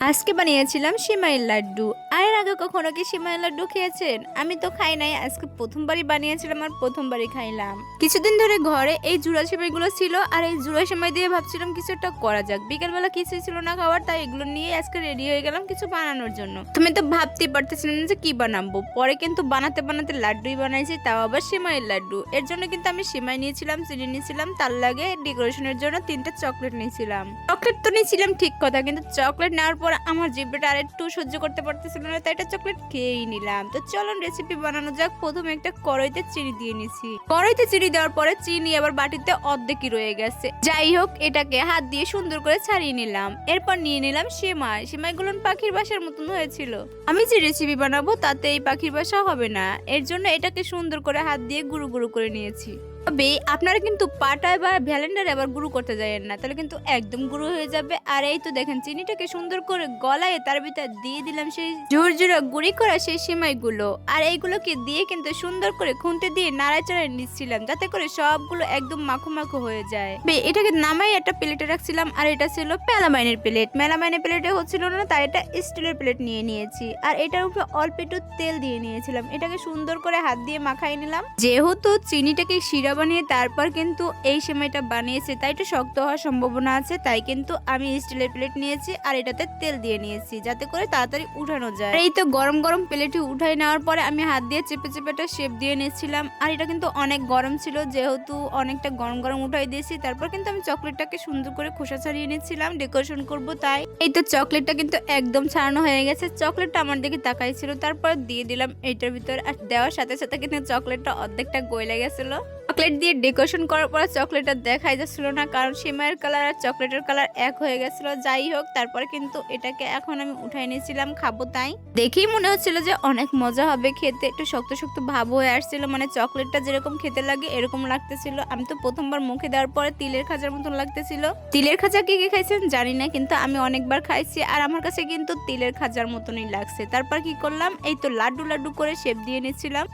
আজকে বানিয়েছিলাম সিমাইয়ের লাড্ডু। এর আগে কখনো কি সিমাইয়ের লাড্ডু খেয়েছেন? আমি তো খাই নাই, আজকে প্রথমবারই বানিয়েছিলাম আর প্রথমবারই খাইলাম। কিছুদিন ধরে ঘরে এই জুড়া সেমাইগুলো ছিল আর এই জুড়া সেমাই দিয়ে ভাবছিলাম কিছু একটা করা যাক। বিকেলবেলা কিছুই ছিল না খাওয়ার, তাই এগুলো নিয়ে আজকে রেডি হয়ে গেলাম কিছু বানানোর জন্য। তুমি তো ভাবতেই পারতেছিলাম যে কি বানাবো, পরে কিন্তু বানাতে বানাতে লাড্ডুই বানাইছি, তাও আবার সিমাইয়ের লাড্ডু। এর জন্য কিন্তু আমি সিমাই নিয়েছিলাম, চিনি নিয়েছিলাম, তার লাগে ডেকোরেশনের জন্য 3টা চকলেট নিয়েছিলাম। চকলেট তো নিয়েছিলাম ঠিক কথা, কিন্তু চকলেট নেওয়ার পর আমার জিভটা আর একটু সহ্য করতে পারতেছিল না, তাই একটা চকলেট খেয়েই নিলাম। তো চলুন রেসিপি বানানো যাক। প্রথমে একটা কড়াইতে চিনি দিয়ে নিছি। কড়াইতে চিনি দেওয়ার পরে চিনি আবার বাটিতে অর্ধেকই রয়ে গেছে। যাই হোক, এটাকে হাত দিয়ে সুন্দর করে ছাড়িয়ে নিলাম। এরপর নিয়ে নিলাম সেমাই। সেমাইগুলো পাখির বাসার মতন হয়েছিল। আমি যে রেসিপি বানাবো তাতে এই পাখির বাসা হবে না, এর জন্য এটাকে সুন্দর করে হাত দিয়ে গুঁড়ো গুঁড়ো করে নিয়েছি। তবে আপনারা কিন্তু পাটায় বা ভ্যালেন্ডারে আবার গুঁড়ো করতে যাবেন না, তাহলে কিন্তু একদম গুঁড়ো হয়ে যাবে। আর এই তো দেখেন চিনিটাকে সুন্দর করে গলায় তার ভিতর দিয়ে দিলাম সেই ঝুরঝুরা গুঁড়ি করা সেই সিমাইগুলো। আর এইগুলোকে দিয়ে কিন্তু সুন্দর করে খুন্তি দিয়ে নাড়াচাড়া নিচ্ছিলাম, যাতে করে সবগুলো একদম মাখো মাখো হয়ে যায়। এটাকে নামাই একটা প্লেটে রাখছিলাম। আর এটা ছিল মেলামাইনের প্লেট। মেলামাইনের প্লেটে হচ্ছিল না, তাই এটা স্টিলের প্লেট নিয়ে নিয়েছি। আর এটার উপরে অল্প একটু তেল দিয়ে নিয়েছিলাম। এটাকে সুন্দর করে হাত দিয়ে মাখাই নিলাম। যেহেতু চিনিটাকে শিরা বানিয়ে তারপর কিন্তু এই সেমাইটা বানিয়েছে, তাই একটু শক্ত হওয়ার সম্ভাবনা আছে, তাই কিন্তু আমি স্টিলের প্লেট নিয়েছি আর এটাতে তেল দিয়ে নিয়েছি, যাতে করে তাড়াতাড়ি উঠানো যায়। এই তো গরম গরম প্লেটে উঠাই নেওয়ার পরে আমি হাত দিয়ে চেপে চেপে একটা শেপ দিয়ে নিয়েছিলাম। আর এটা কিন্তু অনেক গরম ছিল, যেহেতু অনেকটা গরম গরম উঠাই দিয়েছি। তারপর কিন্তু আমি চকলেটটাকে সুন্দর করে খোসা ছাড়িয়ে নিয়েছিলাম ডেকোরেশন করব তাই। এই তো চকলেটটা কিন্তু একদম ছাড়ানো হয়ে গেছে। চকলেটটা আমার দিকে তাকাইছিল, তারপর দিয়ে দিলাম এটার ভিতর। আর দেওয়ার সাথে সাথে কিন্তু চকলেটটা অর্ধেকটা গলে গেছিল। চকলেট দিয়ে ডেকোরেশন করার পর চকলেটটা দেখাই যাচ্ছিল না, কারণ সেমাইয়ের কালার আর চকলেটের কালার এক হয়ে গেছিল। যাই হোক, তারপরে কিন্তু এটাকে এখন আমি উঠাই নিয়েছিলাম খাবো তাই। দেখেই মনে হচ্ছিল যে অনেক মজা হবে খেতে। একটু শক্ত শক্ত ভাব হয়ে আসছিল, মানে চকলেটটা যেরকম খেতে লাগে এরকম লাগতেছিল। আমি তো প্রথমবার মুখে দেওয়ার পরে তিলের খাঁচার মতন লাগতেছিল। তিলের খাঁচা কে কে খাইছেন জানি না, কিন্তু আমি অনেকবার খাইছি আর আমার কাছে কিন্তু তিলের খাঁচার মতনই লাগছে। তারপর কি করলাম, এই তো লাড্ডু লাড্ডু করে শেপ দিয়ে নিচ্ছিলাম।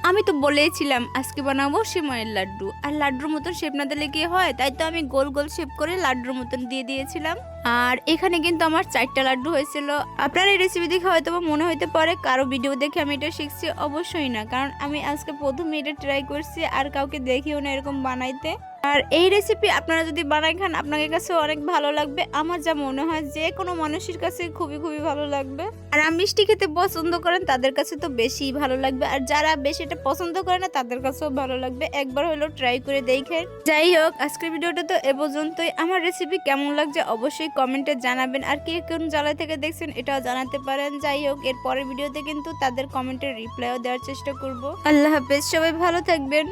আমি তো বলেইছিলাম আজকে বানাবো সিমাইয়ের লাড্ডু, আর লাড্ডুর মতন শেপ না দিলে কি হয়, তাই তো আমি গোল গোল শেপ করে লাড্ডুর মতন দিয়ে দিয়েছিলাম। আর এখানে কিন্তু আমার 4টা লাড্ডু হয়েছিল। আপনার এই রেসিপি দেখে হয়তো মনে হইতে পারে কারো ভিডিও দেখে আমি এটা শিখছি, অবশ্যই না, কারণ আমি আজকে প্রথমে এটা ট্রাই করছি আর কাউকে দেখিও না এরকম বানাইতে। আর এই রেসিপি আপনারা যদি বানাই খান আপনাদের কাছে অনেক ভালো লাগবে। আমার যা মনে হয় যে কোনো মানুষের কাছে খুবই খুবই ভালো লাগবে। আর মিষ্টি খেতে পছন্দ করেন তাদের কাছে তো বেশি ভালো লাগবে, আর যারা বেশি এটা পছন্দ করে না তাদের কাছেও ভালো লাগবে। একবার হলো ট্রাই করে দেখেন। যাই হোক, আজকের ভিডিওটা তো এ পর্যন্তই। আমার রেসিপি কেমন লাগছে অবশ্যই কমেন্টে জানাবেন, আর কে কোন জায়গা থেকে দেখছেন এটাও জানাতে পারেন। যাই হোক, এর পরের ভিডিওতে কিন্তু তাদের কমেন্টের রিপ্লাইও দেওয়ার চেষ্টা করব। আল্লাহ হাফেজ, সবাই ভালো থাকবেন।